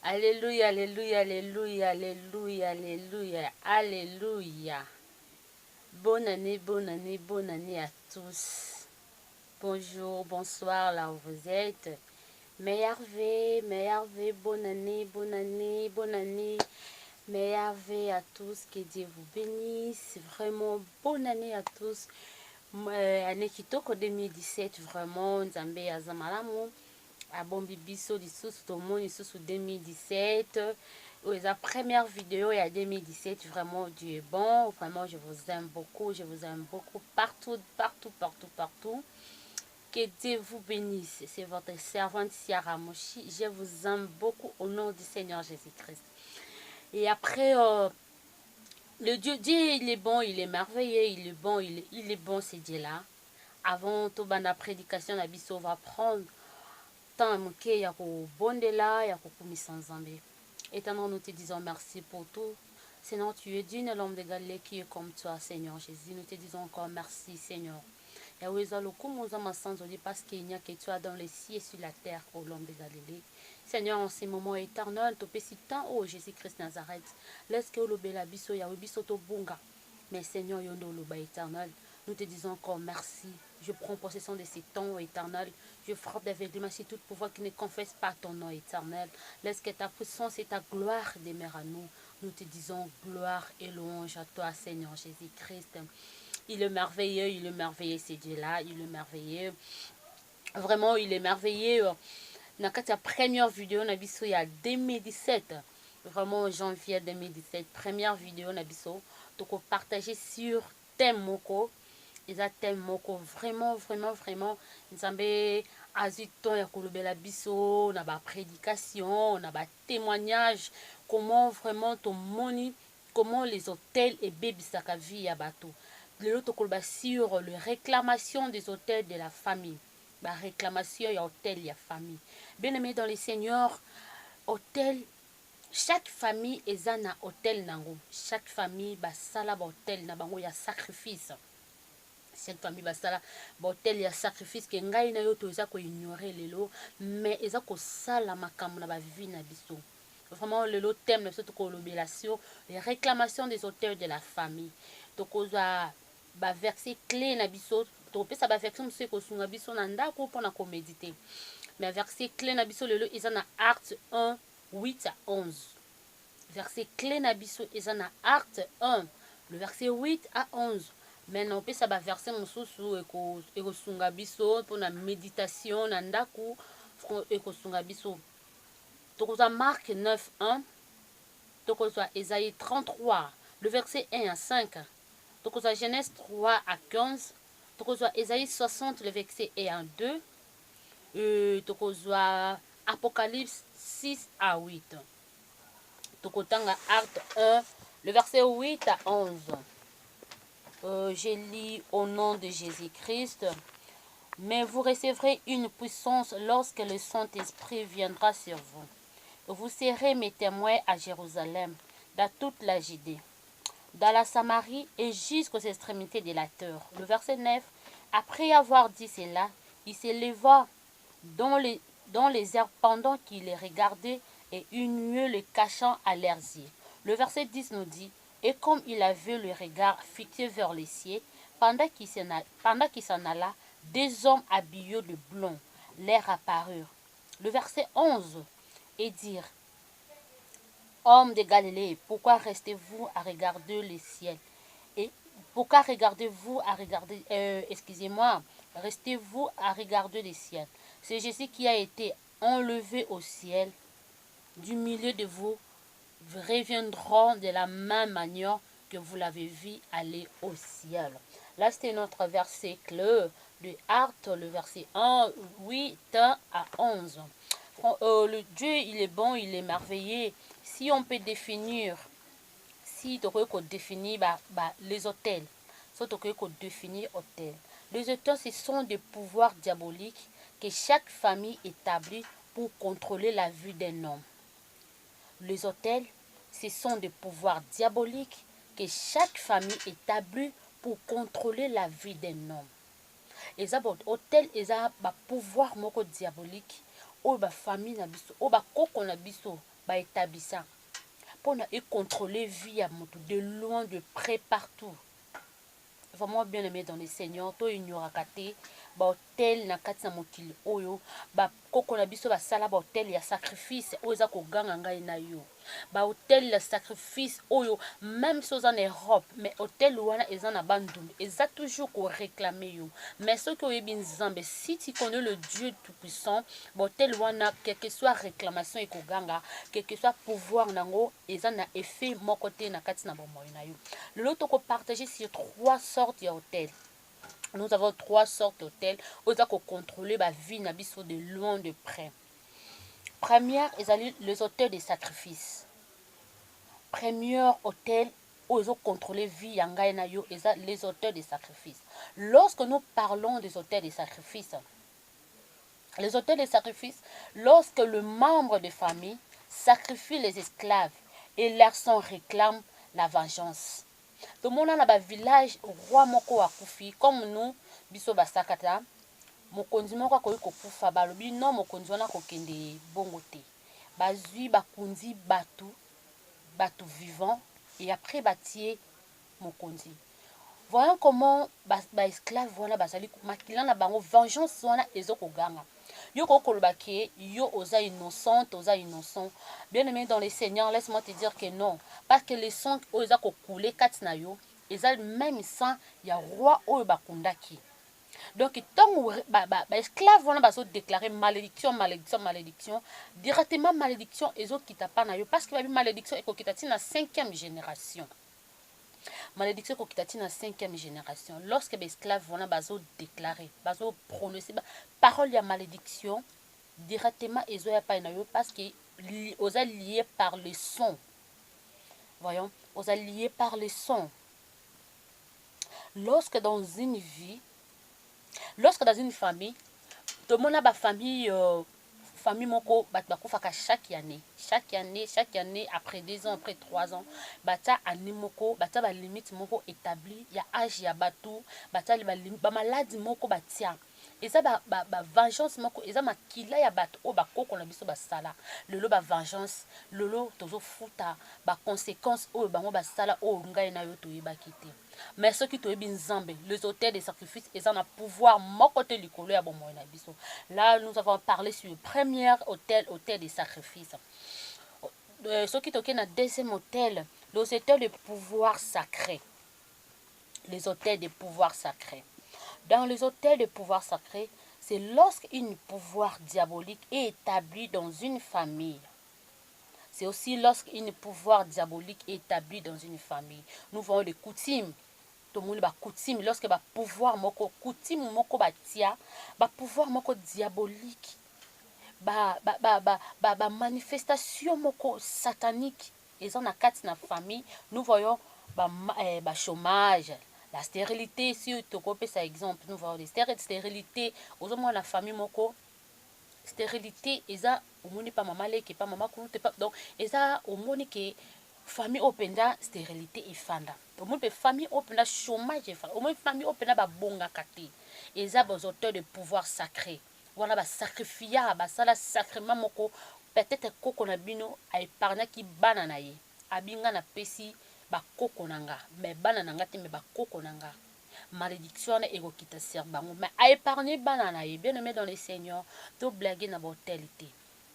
Alléluia, alléluia, alléluia, alléluia, alléluia, alléluia. Bonne année, bonne année, bonne année à tous. Bonjour, bonsoir là où vous êtes. Meilleur vœu, bonne année, bonne année, bonne année. Meilleur vœu à tous, que Dieu vous bénisse. Vraiment, bonne année à tous. Année kitoko 2017, vraiment, Nzambe Azamalamu. À Bombi Bisso, tout le monde, sous 2017. La première vidéo, il y a 2017, vraiment, Dieu est bon. Vraiment, je vous aime beaucoup. Je vous aime beaucoup. Partout, partout, partout, partout. Que Dieu vous bénisse. C'est votre servante Ciara Moshi. Je vous aime beaucoup au nom du Seigneur Jésus-Christ. Et après, le Dieu, il est bon, il est merveilleux, il est bon, il est bon, ce Dieu-là. Avant, tout la prédication, la biso va prendre tant moke ya kobondela ya kokumisa Nzambe. Éternel, nous te disons merci pour tout. Seigneur, tu es d'une l'homme de Galilée qui est comme toi, Seigneur Jésus. Nous te disons encore merci, Seigneur. Yahweh, parce qu'il n'y a que toi dans les cieux et sur la terre, ô l'homme de Galilée. Seigneur, en ces moments éternels, tu peux si tant, ô Jésus-Christ Nazareth. Laisse que le bela biso, Yahweh, biso to bunga. Mais Seigneur, yondo loba éternel, nous te disons encore merci. Je prends possession de ces temps éternels. Je frappe d'aveuglement sur tout pouvoir qui ne confesse pas ton nom éternel. Laisse que ta puissance et ta gloire demeurent à nous. Nous te disons gloire et louange à toi, Seigneur Jésus-Christ. Il est merveilleux, ce Dieu-là. Il est merveilleux. Vraiment, il est merveilleux. Dans la première vidéo, il y a 2017. Vraiment, janvier 2017. Première vidéo, donc partager sur thème moko. Ils ont thème moko vraiment Nzambe aziton ya kolobela biso na ba prédication na ba témoignage comment vraiment ton moni comment les hôtels et bebisaka vie ya bato lelo tokoloba sur le réclamation des hôtels de la famille ba réclamation ya hôtel ya famille bien aimé dans les seigneurs hôtel. Chaque famille est un hôtel nango. Chaque famille basala ba hôtel na bango ya sacrifice. Cette famille basala ba hôtel ya sacrifice ke ngai na yo to eza ko ignorer lelo mais eza ko sala makambo na ba vie na biso. Vraiment lelo thème na biso to ko lobelation les réclamations des hôtels de la famille. To ko za ba verset clé na biso to pesa ba verset mse ko sunga biso na ndako pona ko méditer. Mais verset clé na biso lelo eza na Acte 1 8 à 11. Verset clé na biso eza na Acte 1, le verset 8 à 11. Maintenant, on peut ça verset mosusu eko sunga biso pour la méditation na ndaku eko sunga biso. Tokoza Marc 9 1. Tokoza Ésaïe 33, le verset 1 à 5. Tokoza Genèse 3 à 15. Tokoza Ésaïe 60, le verset 1 à 2. Tokoza Apocalypse 6 à 8. Tokotanga Acte 1, le verset 8 à 11. Je lis au nom de Jésus-Christ. Mais vous recevrez une puissance lorsque le Saint-Esprit viendra sur vous. Vous serez mes témoins à Jérusalem, dans toute la Judée, dans la Samarie et jusqu'aux extrémités de la terre. Le verset 9. Après avoir dit cela, il s'éleva dans les airs pendant qu'il les regardait et une nuée le cachant à leurs yeux. Le verset 10 nous dit, et comme il avait le regard fixé vers les cieux, pendant qu'il s'en alla, deux hommes habillés de blond leur apparurent. Le verset 11 et dire, hommes de Galilée, pourquoi restez-vous à regarder le ciel? Et pourquoi restez-vous à regarder le ciel? C'est Jésus qui a été enlevé au ciel. Du milieu de vous reviendront de la même manière que vous l'avez vu aller au ciel. Là, c'était notre verset clé de Actes, le verset 1, 8 à 11. Le Dieu, il est bon, il est merveilleux. Si on peut définir, si tu peux définir les hôtels, si tu peux définir hôtels. Les hôtels, ce sont des pouvoirs diaboliques que chaque famille établit pour contrôler la vie d'un homme. Les hôtels, ce sont des pouvoirs diaboliques que chaque famille établit pour contrôler la vie d'un homme. Et ça, hôtel, ils ont un pouvoir diabolique. Ou ba famille na biso, ou ba koko na biso, ba établissant pour contrôler vie à moto de loin de près partout. Vraiment bien aimé dans les seigneurs, to ignora kate ba hôtel na kati na mokili oyo ba koko na biso ba sala ba hôtel ya sacrifice oyo za ko ganga ngai na yo ba hôtel ya sacrifice oyo même chose en Europe mais hôtel wana eza na bandumbi eza toujours ko réclamer yo mais ce que oyebi nzambe si tu connais le Dieu tout puissant ba hôtel wana quel que soit réclamation et ko ganga quel que soit pouvoir nango eza na effet mon côté na kati na bomoi na yo le lot ko partager sur 3 sortes de hôtels. Nous avons 3 sortes d'hôtels. Nous avons contrôlé la vie de loin de près. Première, les hôtels de sacrifice. Premier hôtel, nous avons contrôlé la vie les hôtels de sacrifice. Lorsque nous parlons des hôtels de sacrifice, les hôtels de sacrifice, lorsque le membre de famille sacrifie les esclaves et leur son réclame la vengeance. Tout le monde dans le village roi moko akufi comme nous biso basakata mokonzi moko akoyi kokufa balobi non mokonzi wana kokende bongo te bazwi bakunzi batu vivant et après batie mokonzi. Voyons comment ba esclave wana bazali makila na bango vengeance wana ezoko ganga. Yo kokoloba ke yo oza innocente, oza innocent. Bien aimé dans les seigneurs, laisse-moi te dire que non. Parce que les sang oza kokoule katina yo, eza même sang ya roi oyo bakundaki. Donc tant ba esclave wana bazo déclarer malédiction, malédiction, malédiction, directement malédiction ezo kita pa na yo parce que ba malédiction ekokita tina 5e génération. Malédiction kokitati na 5e génération. Lorsque les esclaves vont bazo déclarer, bazo prononcer parole ya malédiction directement ezo ya pa na yo parce que aux alliés par le son. Voyons, aux alliés par le son. Lorsque dans une vie, lorsque dans une famille, tout le monde a ba famille famille moko bakufaka chaque année après 2 ans après 3 ans bata année moko bata ba limite moko établi ya âge ya batu bata ba maladie moko batia eza ba vengeance moko eza makila ya bato o bakoko na biso basala lelo ba vengeance lelo tozo futa ba conséquences o bango basala o ngai na yo toyeba kité mais ce qui toyebi nzambe les hôtels de sacrifice ils ont un pouvoir moko te likolo ya bomo na biso. Là nous avons parlé sur le premier hôtel de sacrifice. Ce qui toke na deuxième hôtel, les hôtels de pouvoir sacré. Les hôtels de pouvoir sacré. Dans les hôtels de pouvoir sacré, c'est lorsqu'un pouvoir diabolique est établi dans une famille. C'est aussi lorsqu'un pouvoir diabolique est établi dans une famille. Nous voyons les coutumes. Tout le monde ba coutume lorsque ba pouvoir moko coutume moko ba tia ba pouvoir moko diabolique ba manifestation moko satanique ils ont na kati na famille. Nous voyons ba chômage, la stérilité. Si tu copie ça exemple, nous voyons les stérilité aux hommes la famille moko stérilité eza omoni pa mama leki pa mama kulu te pa donc eza omoni ke famille openda stérilité efanda omoni famille openda chômage efanda omoni famille openda ba bonga kate eza ba hôtels de pouvoir sacré wana ba sacrifier ba sala sacrement moko peut-être koko na bino a épargner ki bana na ye abinga na pesi ba koko nanga mais bana nanga te mais ba koko nanga malédiction et kokita serbango mais a épargner banana et bien aimé dans les seigneurs to blaguer na hôtelité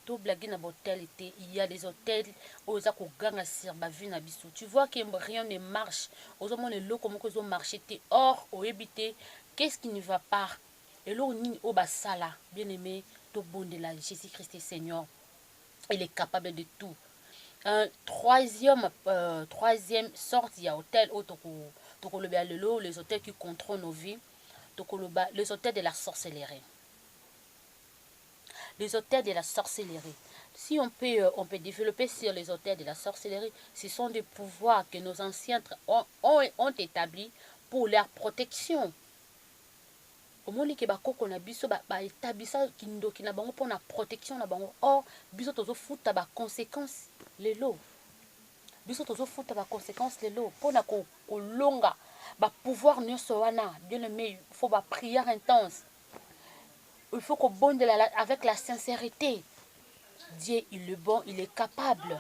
to blaguer na hôtelité il y a des hôtels où za ko ganga serba vie na biso tu vois que rien ne marche aux hommes le lot comme que marché or au habité qu'est-ce qui ne va pas et l'eau ni au basala bien aimé to bon de la Jésus-Christ Seigneur il est capable de tout. Troisième sorte ya hôtel autoko les hôtels qui contrôlent nos vies, les hôtels de la sorcellerie. Les hôtels de la sorcellerie. Si on peut développer sur les hôtels de la sorcellerie, ce sont des pouvoirs que nos anciens ont établis pour leur protection. Au moment que bakoko na biso ba établissa kindoki na bango pour la protection na bango or biso tozo futa ba conséquences les lots. Biso tozo futa ba conséquences les lots pour na ko longa ba pouvoir nyonso wana bien aimé il faut ba prière intense. Il faut qu'on bonde avec la sincérité. Dieu, il est bon, il est capable.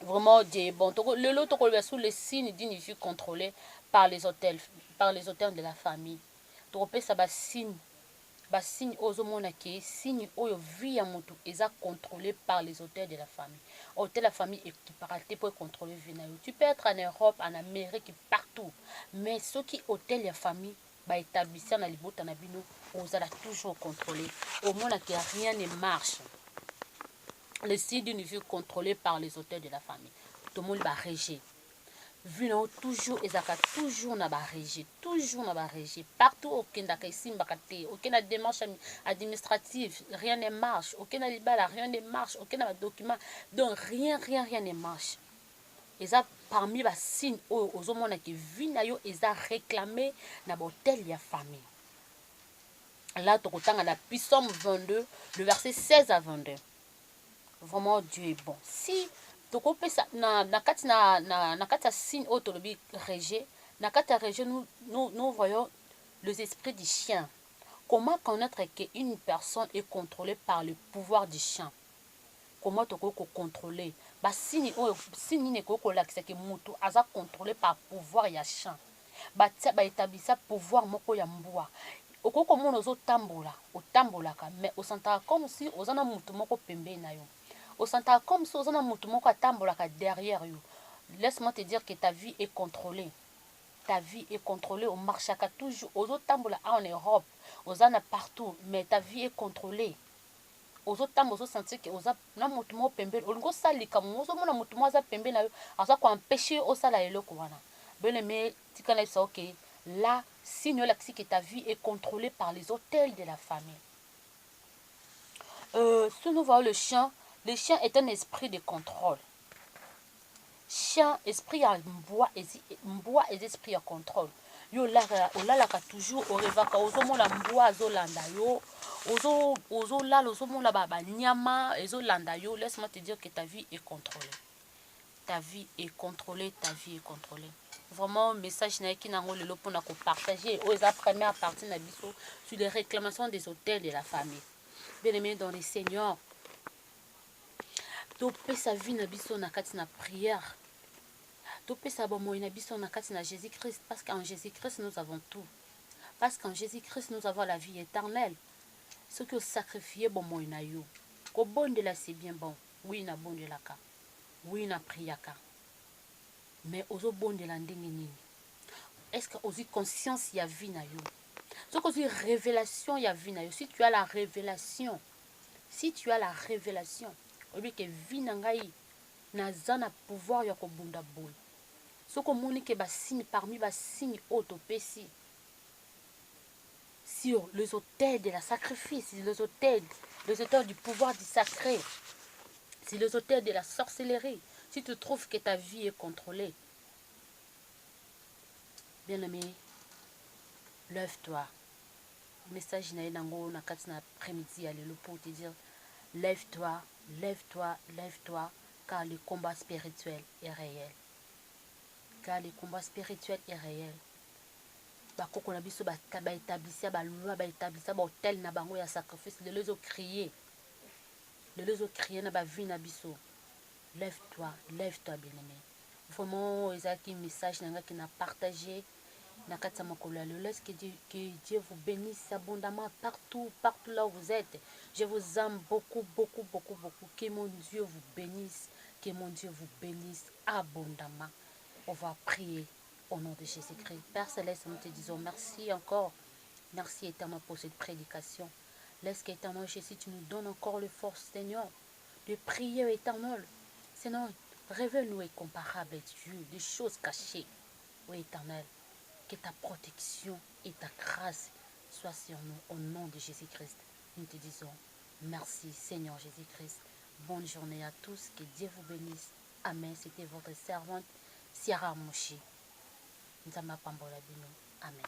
Vraiment, Dieu est bon. Le lot sous le signe d'une vie contrôlée par les hôtels de la famille. Tu ça va signe. Signe ozomona ke signe oyo vie ya moto eza contrôlé par les hôtels de la famille. Hôtel de la famille est paraté pour contrôler vie na yo. Tu peux être en Europe, en Amérique, partout. Mais ce qui hôtel de famille ba établissement na libota na bino ozala toujours contrôlé. Au moins que rien ne marche. Le signe d'une vie contrôlée par les hôtels de la famille. Tout le monde va réger. Vu non toujours ezaka toujours na ba régie, toujours na ba régie. Partout aucun ici mbakate, aucune démarche administrative, rien ne marche, aucun libala, rien ne marche, aucun document. Donc rien ne marche. Et ça parmi les signes aux hommes qui vivent na yo eza réclamé na hôtel ya famille. Là tu retanga la Psaume 22, le verset 16 à 22. Vraiment Dieu est bon. Si tokopesa na kati ya signe autolobi régie, na kati ya régie nous voyons les esprits du chien. Comment connaître qu'une personne est contrôlée par le pouvoir du chien? Comment tu peux contrôler? Signe ne ko lakisa ke mutu aza contrôlé par pouvoir ya chien. Ba établissa pouvoir moko ya mbwa. Okoko mona otambolaka mais osantaka comme si ozana mutu moko pembeni na yo. Au centre comme si on a un derrière you. Laisse-moi te dire que ta vie est contrôlée. Ta vie est contrôlée. On marche toujours. Aux autres tambola en Europe, aux en partout, mais ta vie est contrôlée. Aux autres tambola, aux sentir que aux a na mutumo pembe. On go sali comme aux autres mutumo za pembe na yo. Asa ko empêcher au sala eloko wana. Ben mais tu connais ça ok. Là, signe là que ta vie est contrôlée par les hôtels de la famille. Si nous voyons le chien est un esprit de contrôle. Chien, esprit à mboa et esprit à contrôle. Yo lalaka toujours au revaka ozomo la mboa zolanda yo ozo la ozomo la baba nyama ezolanda yo. Laisse-moi te dire que ta vie est contrôlée. Ta vie est contrôlée, ta vie est contrôlée. Vraiment message na ki nango lelo pona ko partager aux première partie na biso sur les réclamations des hôtels de la famille. Bien-aimés dans les seigneurs, topé sa vie na biso na kati na prière. Topé sa bomoi na biso na kati na Jésus-Christ. Parce qu'en Jésus-Christ nous avons tout. Parce qu'en Jésus-Christ nous avons la vie éternelle. Ce que sacrifié bomoi na yo. Ko bondela c'est bien bon. Oui na bondelaka. Oui na priaka. Mais ozo bondela ndenge nini. Est-ce que ozi conscience ya vie na yo. Ce que ozi révélation ya vie na yo. Si tu as la révélation. Si tu as la révélation. Obi ke vie na ngai naza na pouvoir ya kobunda boy. Soko moni ke ba signe parmi ba signe autopécie sur les autels de la sacrifice, les autels du pouvoir du sacré, sur les autels de la sorcellerie. Si tu trouves que ta vie est contrôlée, bien-aimé, lève-toi. Message na nango na kati na après-midi à lelo pour te dire lève-toi, lève-toi, lève-toi, car le combat spirituel est réel. Car le combat spirituel est réel. Bakoko na biso ba établissé ba loi ba établissé ba hôtel na bango ya sacrifice de les crier. De les crier na ba vie na biso. Lève-toi, lève-toi bien-aimé. Vraiment ezaki message nanga qui n'a partagé na kati makolo ya lelo. Laisse que Dieu vous bénisse abondamment partout là où vous êtes. Je vous aime beaucoup. Que mon Dieu vous bénisse. Que mon Dieu vous bénisse abondamment. On va prier au nom de Jésus-Christ. Père Céleste, nous te disons merci encore. Merci éternellement pour cette prédication. Laisse qu'éternellement Jésus, tu nous donnes encore le force, Seigneur, de prier éternel. Seigneur, révèle-nous incomparable, Dieu, des choses cachées. Oui, éternel, que ta protection et ta grâce soient sur nous au nom de Jésus-Christ. Nous te disons merci, Seigneur Jésus-Christ. Bonne journée à tous. Que Dieu vous bénisse. Amen. C'était votre servante, Ciara Mouchi. Nzamba Pambola Bino. Amen.